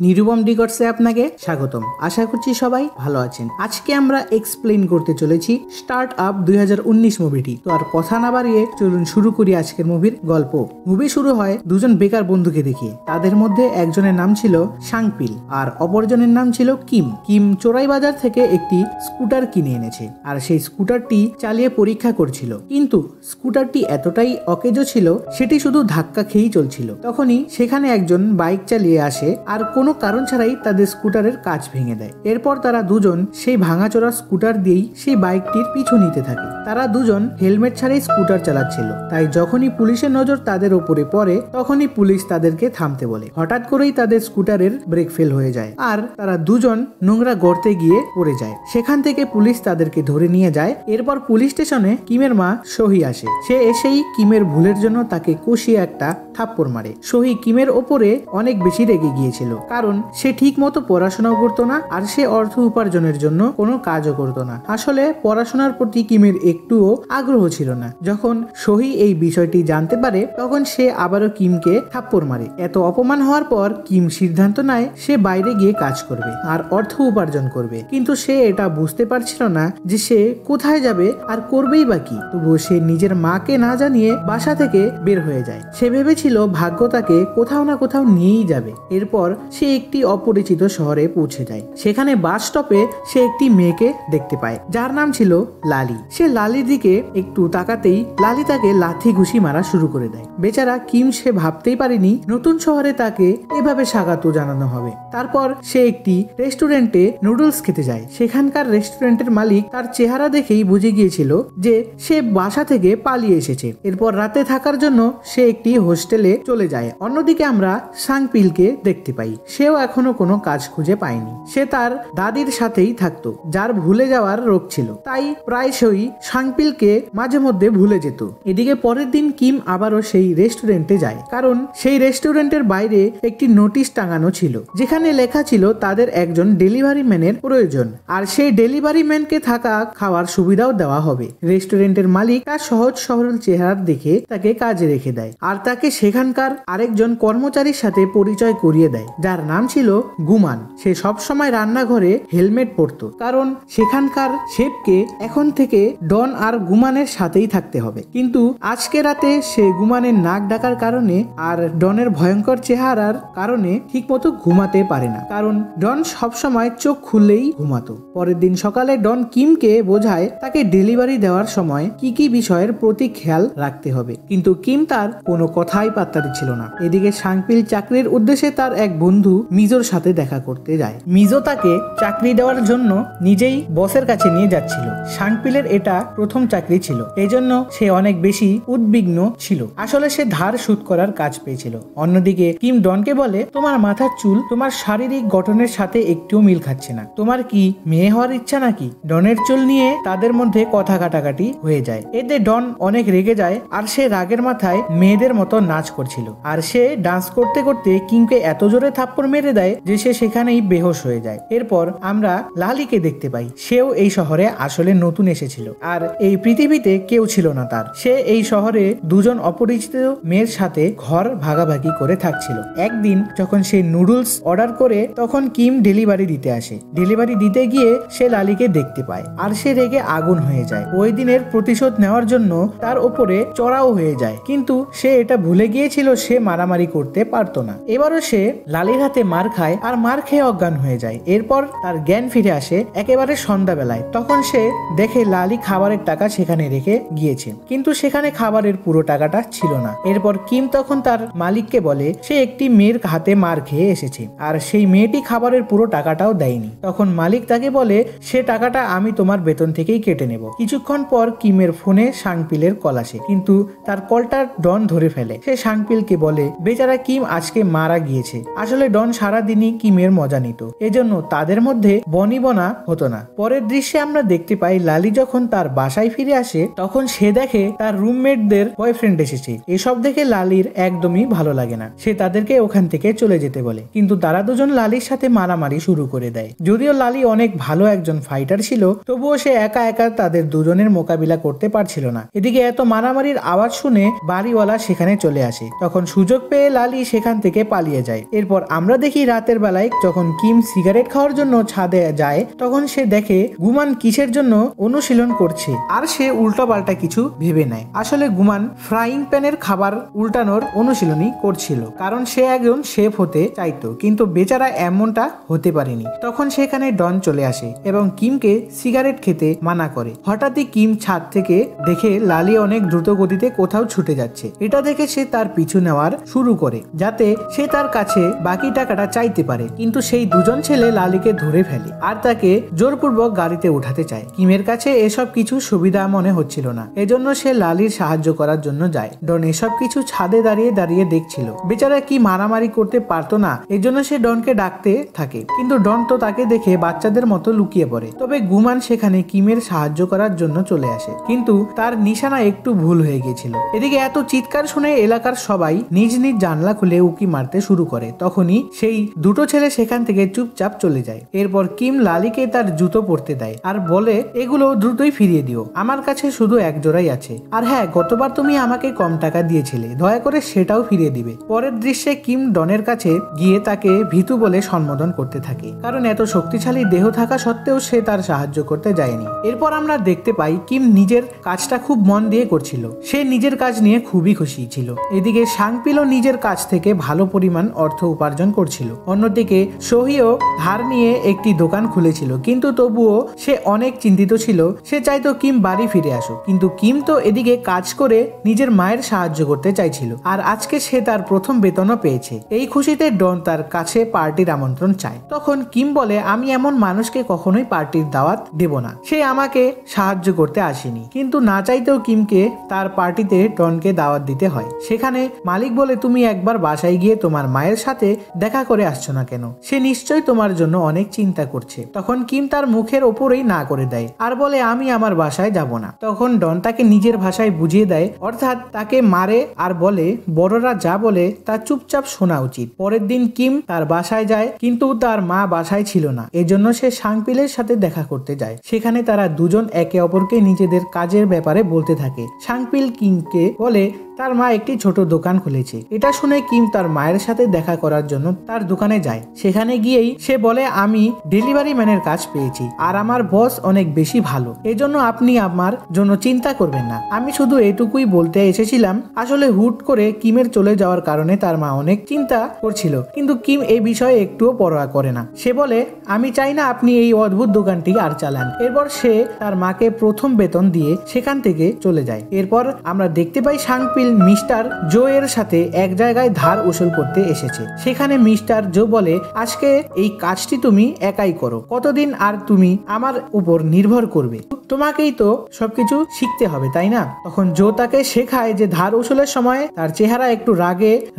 নিরুপম ডিকটসে আপনাকে স্বাগতম। আশা করছি সবাই ভালো আছেন। আজকে আমরা এক্সপ্লেইন করতে চলেছি স্টার্ট আপ 2019 মুভিটি। তো আর কথা না বাড়িয়ে চলুন শুরু করি আজকের মুভির গল্প। মুভি শুরু হয় দুজন বেকার বন্ধুকে দেখিয়ে। তাদের মধ্যে একজনের নাম ছিল সাংপিল আর অপরজনের নাম ছিল কিম। কিম চোরাই বাজার থেকে একটি স্কুটার কিনে এনেছে আর সেই স্কুটারটি চালিয়ে পরীক্ষা করছিল, কিন্তু স্কুটারটি এতটাই অকেজো ছিল সেটি শুধু ধাক্কা খেয়েই চলছিল। তখনই সেখানে একজন বাইক চালিয়ে আসে আর কোনো কারণ ছাড়াই তাদের স্কুটারের কাঁচ ভেঙে দেয়। এরপর তারা দুজন সেই ভাঙাচোরা স্কুটার দিয়েই সেই বাইকটির পিছু নিতে থাকে। তারা দুজন হেলমেট ছাড়াই স্কুটার চালাচ্ছিল, তাই যখনই পুলিশের নজর তাদের ওপরে পড়ে তখনই পুলিশ তাদেরকে থামতে বলে। হঠাৎ করেই তাদের স্কুটারের ব্রেক ফেল হয়ে যায় আর তারা দুজন নোংরা গর্তে গিয়ে পড়ে যায়। সেখান থেকে পুলিশ তাদেরকে ধরে নিয়ে যায়। এরপর পুলিশ স্টেশনে কিমের মা সহি আসে। সে এসেই কিমের ভুলের জন্য তাকে কষিয়ে একটা থাপ্পড় মারে। সহি কিমের ওপরে অনেক বেশি রেগে গিয়েছিল, কারণ সে ঠিক মতো পড়াশোনাও করতো না আর সে অর্থ উপার্জনের জন্য কোনো কাজও করতো না। আসলে পড়াশোনার প্রতি কিমের একটুও আগ্রহ ছিল না। যখন সহি এই বিষয়টি জানতে পারে তখন সে আবারও কিমকে থাপ্পড় মারে। এত অপমান হওয়ার পর কিম সিদ্ধান্ত নেয় সে বাইরে গিয়ে কাজ করবে আর অর্থ উপার্জন করবে, কিন্তু সে এটা বুঝতে পারছিল না যে সে কোথায় যাবে আর করবেই বা কি। তবুও সে নিজের মাকে না জানিয়ে বাসা থেকে বের হয়ে যায়। সে ভেবেছিল ভাগ্য তাকে কোথাও না কোথাও নিয়েই যাবে। এরপর সে একটি অপরিচিত শহরে পৌঁছে যায়। সেখানে বাস স্টপে সে একটি মেয়েকে দেখতে পায় যার নাম ছিল লালি। সে লালির দিকে একটু তাকাতেই লালি তাকে লাথি ঘুষি মারা শুরু করে দেয়। বেচারা কিম সে ভাবতেই পারেনি নতুন শহরে তাকে এভাবে স্বাগত জানানো হবে। তারপর সে একটি রেস্টুরেন্টে নুডলস খেতে যায়। সেখানকার রেস্টুরেন্টের মালিক তার চেহারা দেখেই বুঝে গিয়েছিল যে সে বাসা থেকে পালিয়ে এসেছে। এরপর রাতে থাকার জন্য সে একটি হোস্টেলে চলে যায়। অন্যদিকে আমরা সাংপিলকে দেখতে পাই। সেও এখনো কোনো কাজ খুঁজে পায়নি। সে তার দাদির সাথেই থাকতো যার ভুলে যাওয়ার রোগ ছিল, তাই প্রায়শই সাংপিলকে মাঝে মধ্যে ভুলে যেত। এদিকে পরের দিন কিম আবারও সেই রেস্টুরেন্টে যায়, কারণ সেই রেস্টুরেন্টের বাইরে একটি নোটিশ টাঙানো ছিল যেখানে লেখা ছিল তাদের একজন ডেলিভারি ম্যানের প্রয়োজন আর সেই ডেলিভারি ম্যানকে থাকা খাওয়ার সুবিধাও দেওয়া হবে। রেস্টুরেন্টের মালিক তার সহজ সরল চেহারা দেখে তাকে কাজে রেখে দেয় আর তাকে সেখানকার আরেকজন কর্মচারীর সাথে পরিচয় করিয়ে দেয় যার নাম ছিল গুমান। সে সব সময় রান্নাঘরে হেলমেট পরতো, কারণ সেখানকার শেফকে এখন থেকে ডন আর গুমানের সাথেই থাকতে হবে। কিন্তু আজকে রাতে সে গুমানের নাক ডাকার কারণে আর ডনের ভয়ঙ্কর চেহারার কারণে ঠিকমতো ঘুমাতে পারে না, কারণ ডন সব সময় চোখ খুললেই ঘুমাতো। পরের দিন সকালে ডন কিমকে বোঝায় তাকে ডেলিভারি দেওয়ার সময় কি কি বিষয়ের প্রতি খেয়াল রাখতে হবে, কিন্তু কিম তার কোনো কথাই পাত্তা দিচ্ছিল না। এদিকে সাংপিল চাকরির উদ্দেশ্যে তার এক বন্ধু মিজোর সাথে দেখা করতে যায়। মিজো তাকে চাকরি দেওয়ার জন্য নিজেই বসের কাছে নিয়ে যাচ্ছিল। সাংপিলের এটা প্রথম চাকরি ছিল, এজন্য সে অনেক বেশি উদ্বিগ্ন ছিল। আসলে সে ধার শোধ করার কাজ পেয়েছিল। অন্যদিকে কিম ডনকে বলে, তোমার মাথার চুল তোমার শারীরিক গঠনের সাথে একটুও মিল খাচ্ছে না, তোমার কি মেয়ে হওয়ার ইচ্ছা নাকি? ডনের চুল নিয়ে তাদের মধ্যে কথা কাটাকাটি হয়ে যায়। এতে ডন অনেক রেগে যায় আর সে রাগের মাথায় মেয়েদের মতো নাচ করছিল আর সে ডান্স করতে করতে কিমকে এত জোরে থাপ্পড় মেরে দেয় যে সে সেখানেই বেহোশ হয়ে যায়। এরপর আমরা লালিকে দেখতে পাই। সেও এই শহরে আসলে নতুন এসেছিল আর এই পৃথিবীতে কেউ ছিল না তার। সে এই শহরে দুজন অপরিচিত মেয়ের সাথে ঘর ভাগাভাগি করে থাকছিল। একদিন যখন সে নুডলস অর্ডার করে তখন কিম ডেলিভারি দিতে আসে। ডেলিভারি দিতে গিয়ে সে লালিকে দেখতে পায় আর সে রেগে আগুন হয়ে যায়। ওই দিনের প্রতিশোধ নেওয়ার জন্য তার উপরে চড়াও হয়ে যায়, কিন্তু সে এটা ভুলে গিয়েছিল সে মারামারি করতে পারতো না। এবারও সে লালির হাতে মার খায় আর মার খেয়ে অজ্ঞান হয়ে যায়। এরপর তার জ্ঞান ফিরে আসে একেবারে সন্ধ্যাবেলায়। তখন সে দেখে লালি খাবারের টাকা সেখানে রেখে গিয়েছে, কিন্তু সেখানে খাবারের পুরো টাকাটা ছিল না। এরপর কিম তখন তার মালিককে বলে সে একটি মেয়ের হাতে মার খেয়ে এসেছে আর সেই মেয়েটি খাবারের পুরো টাকাটাও দেয়নি। তখন মালিক তাকে বলে সে টাকাটা আমি তোমার বেতন থেকেই কেটে নেব। কিছুক্ষণ পর কিমের ফোনে সাংপিলের কল আসে, কিন্তু তার কলটা ডন ধরে ফেলে। সে সাংপিলকে বলে বেচারা কিম আজকে মারা গিয়েছে। আসলে ডন সারাদিনই কিমের মজা নিত, এজন্য তাদের মধ্যে বনিবনা হতো না। পরের দৃশ্যে আমরা দেখতে পাই লালি যখন তার বাসায় ফিরে আসে তখন সে দেখে তার রুমমেটদের বয়ফ্রেন্ড এসেছে। এসব দেখে লালির একদমই ভালো লাগে না। সে তাদেরকে ওখান থেকে চলে যেতে বলে, কিন্তু তারা দুজন লালির সাথে মারামারি শুরু করে দেয়। যদিও লালি অনেক ভালো একজন ফাইটার ছিল, তবুও সে একা একা তাদের দুজনের মোকাবিলা করতে পারছিল না। এদিকে এত মারামারির আওয়াজ শুনে বাড়িওয়ালা সেখানে চলে আসে। তখন সুযোগ পেয়ে লালি সেখান থেকে পালিয়ে যায়। এরপর আমরা দেখি রাতের বেলায় যখন কিম সিগারেট খাওয়ার জন্য ছাদে যায় তখন সে দেখে গুমান কিসের জন্য অনুশীলন করছে, আর সে উল্টাপাল্টা কিছু ভেবে নেয়। আসলে গুমান ফ্রাইং প্যানের খাবার উল্টানোর অনুশীলনই করছিল, কারণ সে একজন শেফ হতে চাইতো, কিন্তু বেচারা এমনটা হতে পারেনি। তখন সেখানে ডন চলে আসে এবং কিমকে সিগারেট খেতে মানা করে। হঠাৎই কিম ছাদ থেকে দেখে লালি অনেক দ্রুত গতিতে কোথাও ছুটে যাচ্ছে। এটা দেখে সে তার পিছু নেওয়ার শুরু করে যাতে সে তার কাছে বাকি টাকাটা চাইতে পারে, কিন্তু সেই দুজন ছেলে লালিকে ধরে ফেলে আর তাকে জোরপূর্বক গাড়িতে উঠাতে চায়। কিমের কাছে এসব কিছু সুবিধা মনে হচ্ছিল না, এজন্য সে লালির সাহায্য করার জন্য যায়। ডন এসব কিছু ছাদে দাঁড়িয়ে দাঁড়িয়ে দেখছিল। বেচারা কি মারামারি করতে পারতো না, এজন্য সে ডনকে ডাকতে থাকে, কিন্তু ডন তো তাকে দেখে বাচ্চাদের মতো লুকিয়ে পড়ে। তবে গুমান সেখানে কিমের সাহায্য করার জন্য চলে আসে, কিন্তু তার নিশানা একটু ভুল হয়ে গিয়েছিল। এদিকে এত চিৎকার শুনে এলাকার সবাই নিজ নিজ জানলা খুলে উকি মারতে শুরু করে। তখনই সেই দুটো ছেলে সেখান থেকে চুপচাপ চলে যায়। এরপর কিম লালিকে তার জুতো পরতে দেয় আর বলে, এগুলো দ্রুতই ফিরিয়ে দিও, আমার কাছে শুধু এক জোড়াই আছে। আর হ্যাঁ, গতবার তুমি আমাকে কম টাকা দিয়েছিলে, দয়া করে সেটাও ফিরিয়ে দিবে। পরের দৃশ্যে কিম ডনের কাছে গিয়ে তাকে ভীতু বলে সম্বোধন করতে থাকে, কারণ এত শক্তিশালী দেহ থাকা সত্ত্বেও সে তার সাহায্য করতে যায়নি। এরপর আমরা দেখতে পাই কিম নিজের কাজটা খুব মন দিয়ে করছিল। সে নিজের কাজ নিয়ে খুবই খুশি ছিল। এদিকে সাংপিলও নিজের কাজ থেকে ভালো পরিমাণ অর্থ উপার্জন করছিল। অন্যদিকে সোহিও ধার নিয়ে একটি দোকান খুলেছিল, কিন্তু তবুও সে অনেক চিন্তিত ছিল। সে চাইতো কিম বাড়ি ফিরে আসুক, কিন্তু কিম তো এদিকে কাজ করে নিজের মায়ের সাহায্য করতে চাইছিল। আর আজকে সে তার প্রথম বেতনও পেয়েছে। এই খুশিতে ডন তার কাছে পার্টির আমন্ত্রণ চায়। তখন কিম বলে, আমি এমন মানুষকে কখনোই পার্টির দাওয়াত দেব না, সে আমাকে সাহায্য করতে আসেনি। কিন্তু না চাইতেও কিমকে তার পার্টিতে ডনকে দাওয়াত দিতে হয়। সেখানে মালিক বলে, তুমি একবার বাসায় গিয়ে তোমার মায়ের সাথে দেখা করে আসছো না কেন? সে নিশ্চয়ই তোমার জন্য অনেক চিন্তা করছে। তখন কিম তার মুখের ওপরেই না করে দেয় আর বলে, আমি আমার বাসায় যাব না। তখন ডন তাকে নিজের ভাষায় বুঝিয়ে দেয়, অর্থাৎ তাকে মারে আর বলে, বড়রা যা বলে তা চুপচাপ শোনা উচিত। পরের দিন কিম তার বাসায় যায়, কিন্তু তার মা বাসায় ছিল না, এজন্য সে সাংপিলের সাথে দেখা করতে যায়। সেখানে তারা দুজন একে অপরকে নিজেদের কাজের ব্যাপারে বলতে থাকে। সাংপিল কিমকে বলে তার মা একটি ছোট দোকান খুলেছে। এটা শুনে কিম তার মায়ের সাথে দেখা করার জন্য তার দোকানে যায়। সেখানে গিয়েই সে বলে, আমি ডেলিভারি ম্যানের কাজ পেয়েছি আর আমার বস অনেক বেশি ভালো, এজন্য আপনি আমার জন্য চিন্তা করবেন না। আমি শুধু এটুকুই বলতে এসেছিলাম। আসলে হুট করে কিমের চলে যাওয়ার কারণে তার মা অনেক চিন্তা করছিল, কিন্তু কিম এই বিষয়ে একটুও পরোয়া করে না। সে বলে, আমি চাই না আপনি এই অদ্ভুত দোকানটি আর চালান। এরপর সে তার মাকে প্রথম বেতন দিয়ে সেখান থেকে চলে যায়। এরপর আমরা দেখতে পাই সাংপিল মিস্টার জো এর সাথে এক জায়গায় ধার উসুল করতে এসেছে। সেখানে মিস্টার জো বলে, আজকে এই কাজটি তুমি একাই করো, কতদিন আর তুমি আমার উপর নির্ভর করবে? তোমাকেই তো সবকিছু শিখতে হবে, তাই না? তখন জো তাকে শেখায় যে ধার উসুলের সময় তার চেহারা একটু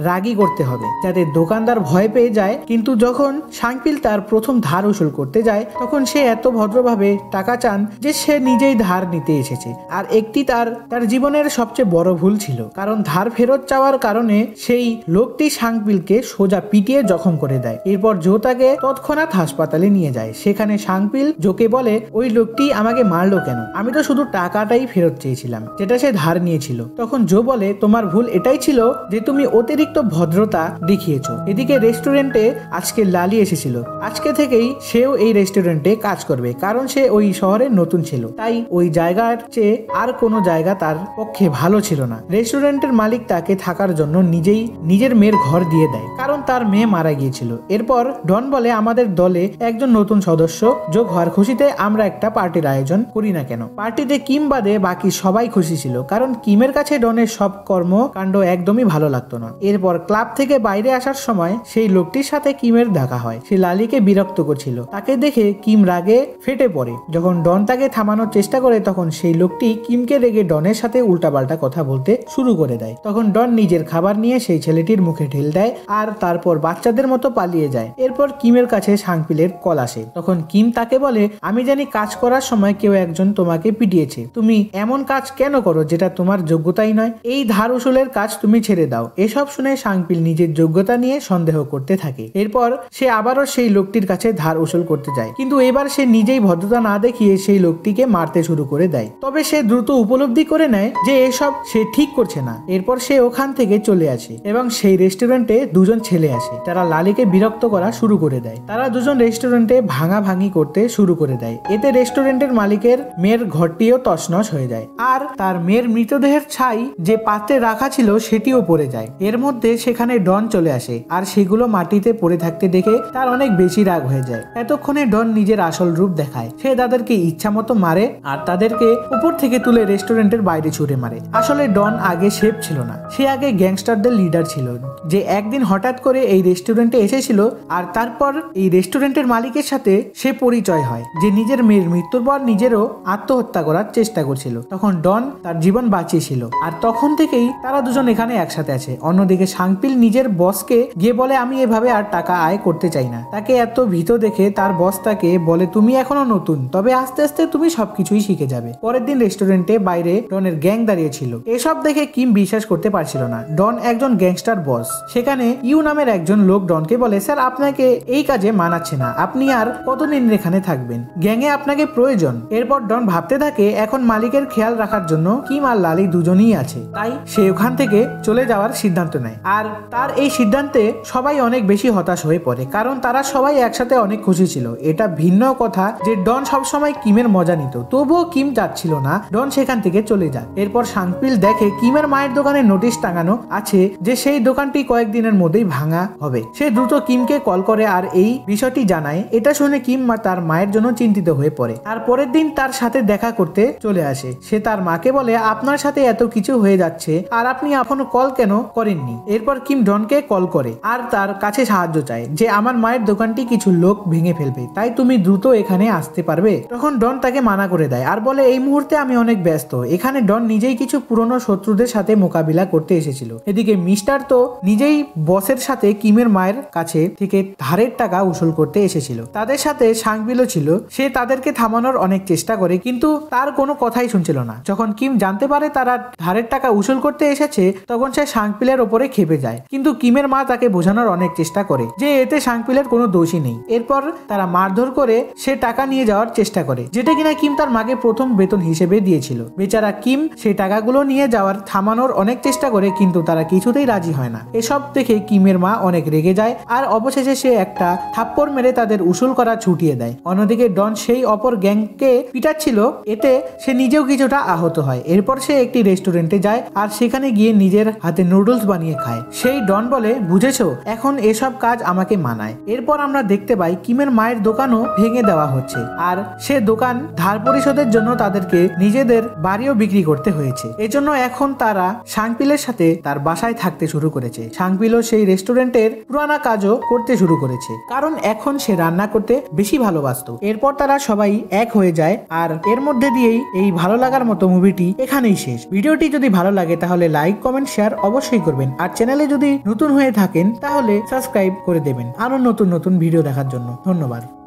রাগি করতে হবে, যাতে দোকানদার ভয় পেয়ে যায়। কিন্তু যখন সাংপিল তার প্রথম ধার উসুল করতে যায় তখন সে এত ভদ্রভাবে টাকা চান যে সে নিজেই ধার নিতে এসেছে। আর একটি তার জীবনের সবচেয়ে বড় ভুল ছিল, কারণ ধার ফেরত চাওয়ার কারণে সেই লোকটি সাংপিলকে সোজা পিটিয়ে জখম করে দেয়। এরপর জো তাকে তৎক্ষণাৎ হাসপাতালে নিয়ে যায়। সেখানে সাংপিল জোকে বলে, ওই লোকটি আমাকে মারলো কেন? আমি তো শুধু টাকাটাই ফেরত চেয়েছিলাম যেটা সে ধার নিয়েছিল। তখন জো বলে, তোমার ভুল এটাই ছিল যে তুমি অতিরিক্ত ভদ্রতা দেখিয়েছো। এদিকে রেস্টুরেন্টে আজকে লালি এসেছিল। আজকে থেকেই সেও এই রেস্টুরেন্টে কাজ করবে, কারণ সে ওই শহরে নতুন ছিল। তাই ওই জায়গার চেয়ে আর কোনো জায়গা তার পক্ষে ভালো ছিল না। রেস্টুরেন্টের মালিক তাকে থাকার জন্য নিজেই নিজের মেয়ের ঘর দিয়ে দেয়, কারণ তার মেয়ে মারা গিয়েছিল। এরপর ডন বলে, আমাদের দলে একজন নতুন সদস্য যোগ হওয়ার খুশিতে আমরা একটা পার্টির আয়োজন করি না কেন? পার্টিতে কিম বাদে বাকি সবাই খুশি ছিল, কারণ কিমের কাছে ডনের সব কর্মকাণ্ড একদমই ভালো লাগতো না। এরপর ক্লাব থেকে বাইরে আসার সময় সেই লোকটির সাথে কিমের দেখা হয়। সে লালিকে বিরক্ত করছিল। তাকে দেখে কিম রাগে ফেটে পড়ে। যখন ডন তাকে থামানোর চেষ্টা করে তখন সেই লোকটি কিমকে রেগে ডনের সাথে উল্টাপাল্টা কথা বলতে শুরু করে দেয়। তখন ডন নিজের খাবার নিয়ে সেই ছেলেটির মুখে ঢেল দেয় আর তারপর বাচ্চাদের মতো পালিয়ে যায়। এরপর কিমের কাছে সাংপিলের কল আসে। তখন কিম তাকে বলে, আমি জানি কাজ করার সময় কেউ একজন একজন তোমাকে পিটিয়েছে। তুমি এমন কাজ কেন করো যেটা তোমার যোগ্যতাই নয়? এই ধার উসুলের কাজ তুমি ছেড়ে দাও। এসব শুনে শাংপিল নিজের যোগ্যতা নিয়ে সন্দেহ করতে থাকে। এরপর সে আবারও সেই লোকটির কাছে ধার উসুল করতে যায়, কিন্তু এবার সে নিজেই ভদ্রতা না দেখিয়ে সেই লোকটিকে মারতে শুরু করে দেয়। তবে সে দ্রুত উপলব্ধি করে নেয় যে এসব সে ঠিক করছে না। এরপর সে ওখান থেকে চলে আসে এবং সেই রেস্টুরেন্টে দুজন ছেলে আসে। তারা লালিকে বিরক্ত করা শুরু করে দেয়। তারা দুজন রেস্টুরেন্টে ভাঙাভাঙি করতে শুরু করে দেয়। এতে রেস্টুরেন্টের মালিকের মেয়ের ঘরটিও তছনছ হয়ে যায়, আর তার মেয়ের মৃতদেহের ছাই যে পাত্রে রাখা ছিল সেটিও পড়ে যায়। এর মধ্যে সেখানে ডন চলে আসে, আর সেগুলো মাটিতে পড়ে থাকতে দেখে তার অনেক বেশি রাগ হয়ে যায়। এতক্ষণে ডন নিজের আসল রূপ দেখায়। সে তাদেরকে ইচ্ছা মতো মারে আর তাদেরকে উপর থেকে তুলে রেস্টুরেন্টের বাইরে ছুড়ে মারে। আসলে ডন আগে শেফ ছিল না, সে আগে গ্যাংস্টারদের লিডার ছিল, যে একদিন হঠাৎ করে এই রেস্টুরেন্টে এসেছিল। আর তারপর এই রেস্টুরেন্টের মালিকের সাথে সে পরিচয় হয়, যে নিজের মেয়ের মৃত্যুর পর নিজেরও আত্মহত্যা করার চেষ্টা করছিল। তখন ডন তার জীবন বাঁচিয়েছিল, আর তখন থেকেই তারা দুজন এখানে একসাথে আছে। অন্যদিকে শাংপিল নিজের বসকে গিয়ে বলে, আমি এভাবে আর টাকা আয় করতে চাই না। তাকে এত ভীত দেখে তার বস তাকে বলে, তুমি এখনো নতুন, তবে আস্তে আস্তে তুমি সবকিছুই শিখে যাবে। পরের দিন রেস্টুরেন্টে বাইরে ডনের গ্যাং দাঁড়িয়েছিল। এসব দেখে কিম বিশ্বাস করতে পারছিল না, ডন একজন গ্যাংস্টার বস। সেখানে ইউ নামের একজন লোক ডনকে বলে, স্যার আপনাকে এই কাজে মানাচ্ছে না, আপনি আর কতদিন এখানে থাকবেন, গ্যাংয়ে আপনাকে প্রয়োজন। এরপর ডন ভাবতে থাকে এখন মালিকের খেয়াল রাখার জন্য কিম আর লালি দুজনই আছে, তাই সে ওখান থেকে চলে যাওয়ার সিদ্ধান্ত নেয়। আর তার এই সিদ্ধান্তে সবাই অনেক বেশি হতাশ হয়ে পড়ে, কারণ তারা সবাই একসাথে অনেক খুশি ছিল। এটা ভিন্ন কথা যে ডন সবসময় কিমের মজা নিত, তবুও কিম যাচ্ছিল না ডন সেখান থেকে চলে যায়। এরপর শাংপিল দেখে কিমের মায়ের দোকানে নোটিশ টাঙানো আছে যে সেই দোকানটি কয়েকদিনের মধ্যেই ভাঙা হবে। সে দ্রুত কিমকে কল করে আর এই বিষয়টি জানায়। এটা শুনে কিম তার মায়ের জন্য চিন্তিত হয়ে পড়ে, আর পরের দিন তার সাথে দেখা করতে চলে আসে। সে তার মাকে বলে, আপনার সাথে এত কিছু হয়ে যাচ্ছে আর আপনি এখনো কল কেন করেননি? এরপর কিম ডনকে কল করে আর তার কাছে সাহায্য চায়, যে আমার মায়ের দোকানটি কিছু লোক ভেঙে ফেলবে, তাই তুমি দ্রুত এখানে আসতে পারবে? তখন ডন তাকে মানা করে দেয় আর বলে, এই মুহূর্তে আমি অনেক ব্যস্ত। এখানে ডন নিজেই কিছু পুরনো শত্রুদের সাথে মোকাবিলা করতে এসেছিল। এদিকে মিস্টার তো নিজেই বসের সাথে কিমের মায়ের কাছে থেকে ধারের টাকা উসুল করতে এসেছিল। তাদের সাথে শাংপিলও ছিল। সে তাদেরকে থামানোর অনেক চেষ্টা করে, কিন্তু তার কোনো কথাই শুনছিল না। যখন কিম জানতে পারে তারা ধারের টাকা উসুল করতে এসেছে, তখন সে শাংপিলের ওপরে খেপে যায়, কিন্তু কিমের মা তাকে বোঝানোর অনেক চেষ্টা করে যে এতে শাংপিলের কোনো দোষই নেই। এরপর তারা মারধর করে সে টাকা নিয়ে যাওয়ার চেষ্টা করে, যেটা কিনা কিম তার মাকে প্রথম বেতন হিসেবে দিয়েছিল। বেচারা কিম সেই টাকাগুলো নিয়ে যাওয়ার থামানোর অনেক চেষ্টা করে, কিন্তু তারা কিছুতেই রাজি হয় না। এসব দেখে কিমের মা অনেক রেগে যায় আর অবশেষে সে একটা থাপ্পড় মেরে তাদের উসুল করা ছুটিয়ে দেয়। অন্যদিকে ডন সেই অপর গ্যাংকে পিটাচ্ছিল, এতে সে নিজেও কিছুটা আহত হয়। এরপর সে একটি রেস্টুরেন্টে যায় আর সেখানে গিয়ে নিজের হাতে নুডলস বানিয়ে খায়। সেই ডন বলে, বুঝেছো, এখন এসব কাজ আমাকে মানায়। এরপর আমরা দেখতে পাই কিমের মায়ের দোকানও ভেঙে দেওয়া হচ্ছে, আর সে দোকান ধার পরিশোধের জন্য তাদেরকে নিজেদের বাড়িও বিক্রি করতে হয়েছে। এজন্য এখন তারা শাংপিলের সাথে তার বাসায় থাকতে শুরু করেছে। শাংপিলও সেই রেস্টুরেন্টের পুরানা কাজও করতে শুরু করেছে, কারণ এখন সে রান্না করতে বেশি ভালোবাসতো। এরপর তারা সবাই এক হয়ে যায়, আর এর মধ্যে দিয়েই এই ভালো লাগার মতো মুভিটি এখানেই শেষ। ভিডিওটি যদি ভালো লাগে তাহলে লাইক, কমেন্ট, শেয়ার অবশ্যই করবেন, আর চ্যানেলে যদি নতুন হয়ে থাকেন তাহলে সাবস্ক্রাইব করে দেবেন আরো নতুন নতুন ভিডিও দেখার জন্য। ধন্যবাদ।